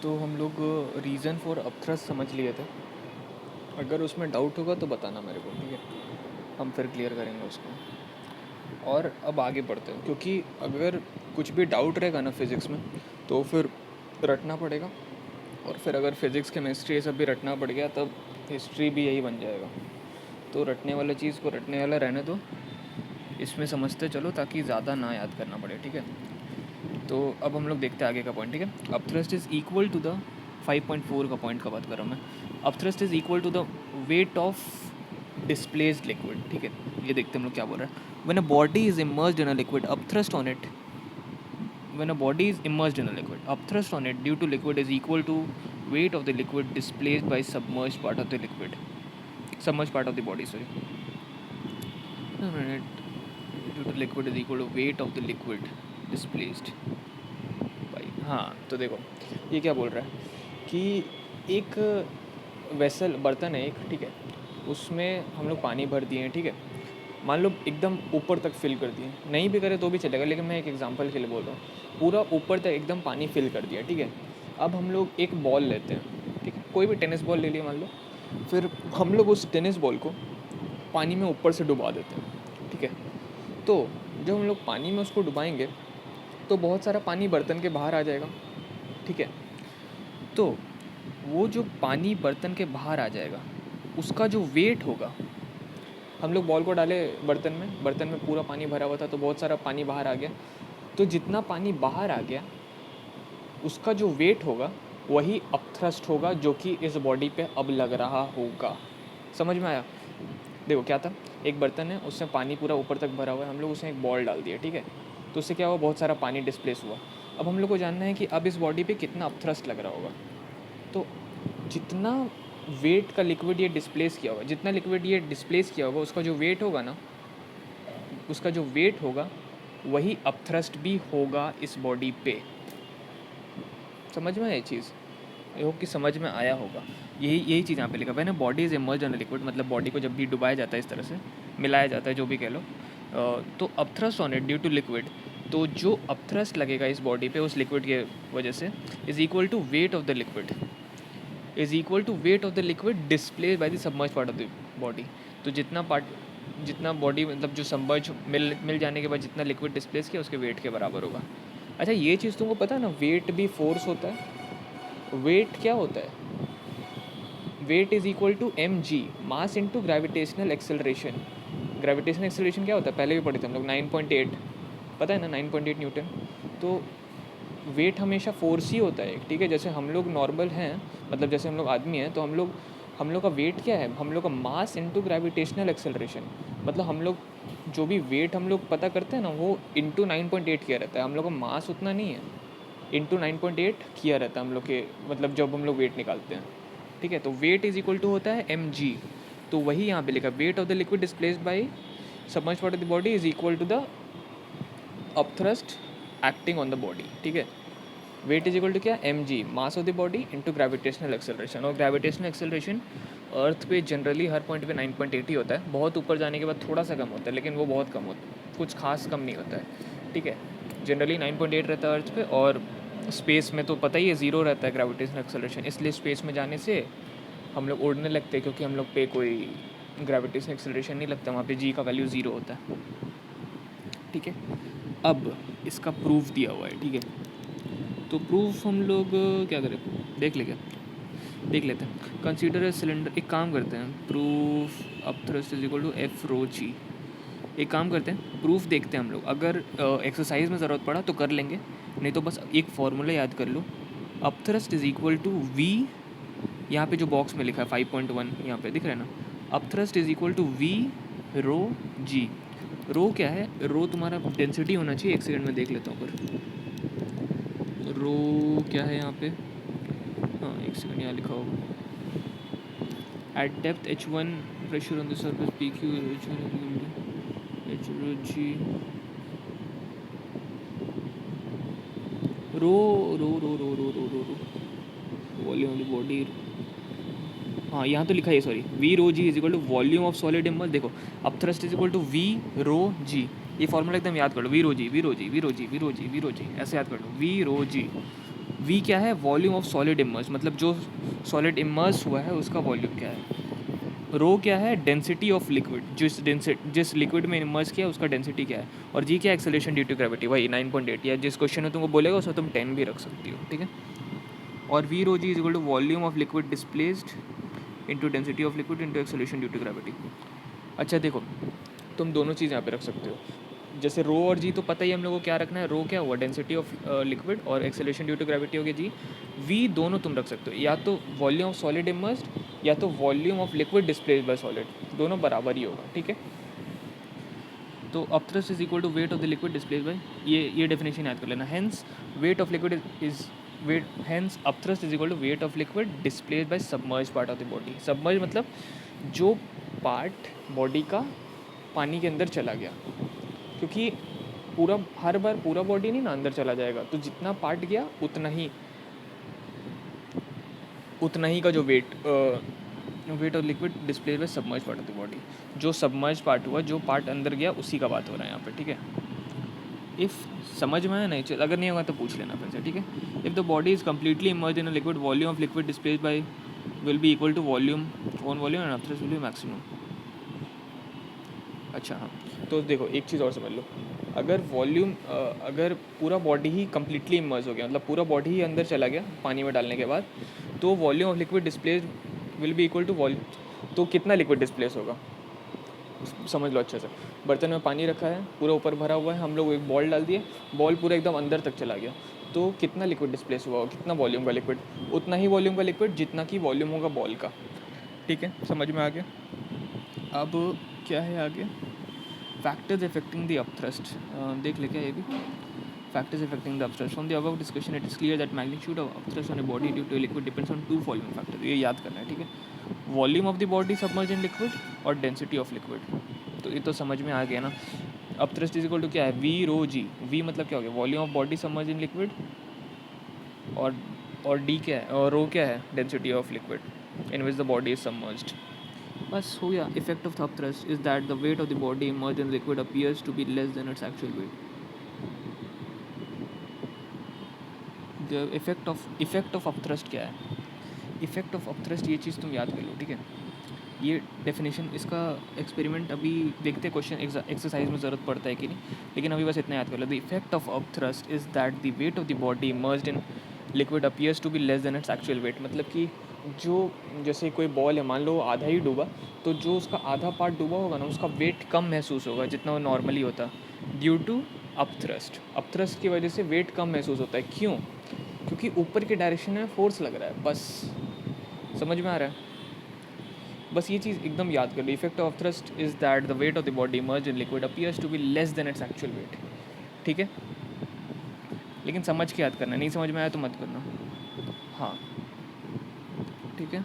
तो हम लोग रीज़न फॉर अपथ्रस्ट समझ लिए थे। अगर उसमें डाउट होगा तो बताना मेरे को, ठीक है? हम फिर क्लियर करेंगे उसको। और अब आगे बढ़ते हैं, क्योंकि अगर कुछ भी डाउट रहेगा ना फिज़िक्स में तो फिर रटना पड़ेगा। और फिर अगर फिज़िक्स केमिस्ट्री ये सब भी रटना पड़ गया तब हिस्ट्री भी यही बन जाएगा। तो रटने वाला चीज़ को रटने वाला रहने दो, इसमें समझते चलो ताकि ज़्यादा ना याद करना पड़े, ठीक है? तो अब हम लोग देखते हैं आगे का पॉइंट, ठीक है? Upthrust is equal to the 5.4 का पॉइंट का बात कर रहा हूँ मैं। Upthrust is equal to the weight of displaced liquid, ठीक है? ये देखते हैं हम लोग क्या बोल रहा है। When a body is immersed in a liquid, upthrust on it, when a body is immersed in a liquid, upthrust on it due to liquid is equal to weight of the liquid displaced by submerged part of the liquid, submerged part of the body, sorry. Due to liquid is equal to weight of the liquid displaced by, हाँ तो देखो ये क्या बोल रहा है कि एक वेसल बर्तन है एक, ठीक है? उसमें हम लोग पानी भर दिए हैं, ठीक है? मान लो एकदम ऊपर तक फिल कर दिए, नहीं भी करे तो भी चलेगा, लेकिन मैं एक एग्जांपल के लिए बोल रहा हूँ। पूरा ऊपर तक एकदम पानी फिल कर दिया, ठीक है? अब हम लोग एक बॉल लेते हैं, ठीक है? कोई भी टेनिस बॉल ले लिया मान लो। फिर हम लोग उस टेनिस बॉल को पानी में ऊपर से डुबा देते हैं, ठीक है? तो जब हम लोग पानी में उसको डुबाएंगे तो बहुत सारा पानी बर्तन के बाहर आ जाएगा, ठीक है? तो वो जो पानी बर्तन के बाहर आ जाएगा उसका जो वेट होगा, हम लोग बॉल को डाले बर्तन में पूरा पानी भरा हुआ था तो बहुत सारा पानी बाहर आ गया। तो जितना पानी बाहर आ गया उसका जो वेट होगा वही अपथ्रस्ट होगा, जो कि इस बॉडी पे अब लग रहा होगा। समझ में आया? देखो क्या था, एक बर्तन है उसमें पानी पूरा ऊपर तक भरा हुआ है, हम लोग उसमें एक बॉल डाल दिया, ठीक है? तो उससे क्या हुआ, बहुत सारा पानी डिस्प्लेस हुआ। अब हम लोग को जानना है कि अब इस बॉडी पे कितना अपथ्रस्ट लग रहा होगा। तो जितना वेट का लिक्विड ये डिस्प्लेस किया होगा, जितना लिक्विड ये डिस्प्लेस किया होगा उसका जो वेट होगा ना, उसका जो वेट होगा वही अपथ्रस्ट भी होगा इस बॉडी पे। समझ में आया ये चीज़? आई होप कि समझ में आया होगा। यही चीज़ यहाँ पे लिखा हुआ है ना, body is emerged in liquid, मतलब बॉडी को जब भी डुबाया जाता है इस तरह से, मिलाया जाता है, जो भी कह लो, तो upthrust on it due to liquid, तो जो अपथ्रस्ट लगेगा इस बॉडी पे उस लिक्विड के वजह से, is equal to weight of the liquid, is equal to weight of the liquid displace by the submerge part of the body. तो जितना बॉडी मतलब जो सबमर्ज मिल जाने के बाद जितना लिक्विड डिस्प्लेस किया उसके वेट के बराबर होगा। अच्छा ये चीज़ तुमको पता है ना, वेट भी फोर्स होता है। वेट क्या होता है? Weight is equal to M G, mass into gravitational acceleration. Gravitational acceleration क्या होता है, पहले भी पढ़े थे हम लोग, 9.8, पता है ना, 9.8 न्यूटन। तो वेट हमेशा फोर्स ही होता है, ठीक है? जैसे हम लोग नॉर्मल हैं, मतलब जैसे हम लोग आदमी हैं, तो हम लोग का वेट क्या है, हम लोग का मास इंटू ग्रेविटेशनल एक्सेलरेशन। मतलब हम लोग जो भी वेट हम लोग पता करते हैं ना वो इंटू 9.8 किया रहता है। हम लोग का मास उतना नहीं है, इंटू 9.8 किया रहता है हम लोग के, मतलब जब हम लोग वेट निकालते हैं, ठीक है? तो वेट इज इक्वल टू होता है एम जी। तो वही यहाँ पे लिखा, weight of the liquid displaced by submerged part of the body is equal to the upthrust acting on the body, ठीक है? वेट इज इक्वल टू क्या, M G, mass of the body into gravitational acceleration. और gravitational acceleration earth पे generally हर point पे 9.8 ही होता है। बहुत ऊपर जाने के बाद थोड़ा सा कम होता है, लेकिन वो बहुत कम होता है, कुछ खास कम नहीं होता है, ठीक है? जनरली 9.8 रहता है अर्थ पे। और स्पेस में तो पता ही है ज़ीरो रहता है ग्रेविटेशनल एक्सेलरेशन, इसलिए स्पेस में जाने से हम लोग उड़ने लगते हैं, क्योंकि हम लोग पे कोई ग्रेविटेशनल एक्सेलरेशन नहीं लगता, वहाँ पे जी का वैल्यू ज़ीरो होता है, ठीक है? अब इसका प्रूफ दिया हुआ है, ठीक है? तो प्रूफ हम लोग क्या करें, देख लेते हैं। कंसीडर ए सिलेंडर, एक काम करते हैं, proof upthrust is equal to F rho g. एक काम करते हैं, प्रूफ देखते हैं हम लोग, अगर एक्सरसाइज में ज़रूरत पड़ा तो कर लेंगे, नहीं तो बस एक फार्मूला याद कर लो। Upthrust is equal to V, यहाँ पे जो बॉक्स में लिखा है 5.1 यहाँ पे दिख रहा है ना, upthrust is equal to V rho g. Rho क्या है, रो तुम्हारा डेंसिटी होना चाहिए, एक सेकंड में देख लेता हूँ पर रो क्या है यहाँ पे, हाँ एक सेकंड, यहाँ लिखा होगा, at depth h1 pressure on the surface pq h rho g, rho rho rho rho rho rho rho rho volume of the body, हाँ यहाँ तो लिखा है, sorry, V rho ji is equal to volume of solid इम्बल। देखो upthrust is equal to V rho g, ये formula एकदम याद कर लो, V rho g V rho g V rho g V rho g V rho जी, ऐसे याद कर लो, वी रो जी। वी क्या है, वॉल्यूम ऑफ सॉलिड इमर्स, मतलब जो सॉलिड इमर्स हुआ है उसका वॉल्यूम क्या है। रो क्या है, डेंसिटी ऑफ लिक्विड, जिस लिक्विड में इमर्स किया उसका डेंसिटी क्या है। और जी क्या, एक्सेलरेशन ड्यू टू ग्रेविटी, वही 9.8, या जिस क्वेश्चन में तुमको बोलेगा उसमें तुम 10 भी रख सकती हो, ठीक है। और V rho ji is equal to volume of liquid displaced into density of liquid into acceleration due to gravity. अच्छा देखो, तुम दोनों चीज़ यहाँ पे रख सकते हो। जैसे रो और जी तो पता ही हम लोगों को क्या रखना है, रो क्या हुआ, डेंसिटी ऑफ लिक्विड, और एक्सेलरेशन ड्यू टू ग्रेविटी हो गया जी। वी दोनों तुम रख सकते हो, या तो वॉल्यूम ऑफ सॉलिड इमर्स्ड या तो volume of liquid displaced by solid, दोनों बराबर ही होगा, ठीक है। तो upthrust is equal to weight of the liquid displaced by, ये डेफिनेशन याद कर लेना। Hence weight of liquid is weight, hence upthrust is equal to weight of liquid displaced by submerge part of the body. Submerge मतलब जो part body का पानी के अंदर चला गया, क्योंकि पूरा हर बार पूरा बॉडी नहीं ना अंदर चला जाएगा, तो जितना पार्ट गया उतना ही का जो wait of liquid displaced by submerge part of the body, जो सबमर्ज पार्ट हुआ, जो पार्ट अंदर गया उसी का बात हो रहा है यहाँ पे, ठीक है। इफ़ समझ में आया नहीं, चल अगर नहीं होगा तो पूछ लेना फिर से, ठीक है। If the body is completely emerged in a liquid, volume of liquid displaced by will be equal to volume on volume and upthrust will be maximum. अच्छा हाँ, तो देखो एक चीज़ और समझ लो, अगर पूरा बॉडी ही कम्प्लीटली इमर्ज हो गया, मतलब पूरा बॉडी ही अंदर चला गया पानी में डालने के बाद, तो volume of liquid displaced will be equal to volume, तो कितना लिक्विड डिस्प्लेस होगा समझ लो अच्छे से। बर्तन में पानी रखा है, पूरा ऊपर भरा हुआ है, हम लोग एक बॉल डाल दिए, बॉल पूरा एकदम अंदर तक चला गया, तो कितना लिक्विड डिस्प्लेस हुआ, कितना वॉल्यूम का लिक्विड, उतना ही वॉल्यूम का लिक्विड जितना कि वॉल्यूम होगा बॉल का, ठीक है। समझ में आ गया। अब क्या है आगे, फैक्टर्स अफेक्टिंग द अपथ्रस्ट, देख ले क्या ये भी, factors affecting the upthrust. From the above discussion it is clear that magnitude of upthrust on a body due to liquid depends on to following factor, ये याद करना है, ठीक है। Volume of the body submerge in liquid और density of liquid, तो ये तो समझ में आ गया ना। अपथ्रस्ट इज इक्वल टू क्या है, वी रो जी, वी मतलब क्या हो गया, volume of body submerge in liquid, और डी क्या है, और रो क्या है, density of liquid in which the body is submerged. बस हो गया। Effect of upthrust is that the weight of the body emerged in liquid appears to be less than its actual weight. The effect of upthrust क्या है, effect of upthrust, ये चीज़ तुम याद कर लो, ठीक है। ये डेफिनेशन, इसका एक्सपेरिमेंट अभी देखते क्वेश्चन एक्सरसाइज में ज़रूरत पड़ता है कि नहीं, लेकिन अभी बस इतना याद कर लो। The effect of upthrust is that the weight of the body emerged in liquid appears to be less than its actual weight, मतलब कि जो जैसे कोई बॉल है, मान लो आधा ही डूबा, तो जो उसका आधा पार्ट डूबा होगा ना, उसका वेट कम महसूस होगा जितना वो नॉर्मली होता, ड्यू टू अपथ्रस्ट। अपथ्रस्ट की वजह से वेट कम महसूस होता है, क्यों, क्योंकि ऊपर के डायरेक्शन में फोर्स लग रहा है, बस समझ में आ रहा है। बस ये चीज़ एकदम याद कर लो, effect of thrust is that the weight of the body emerged in liquid appears to be less than its actual weight, ठीक है। लेकिन समझ के याद करना, नहीं समझ में आया तो मत करना, हाँ ठीक है।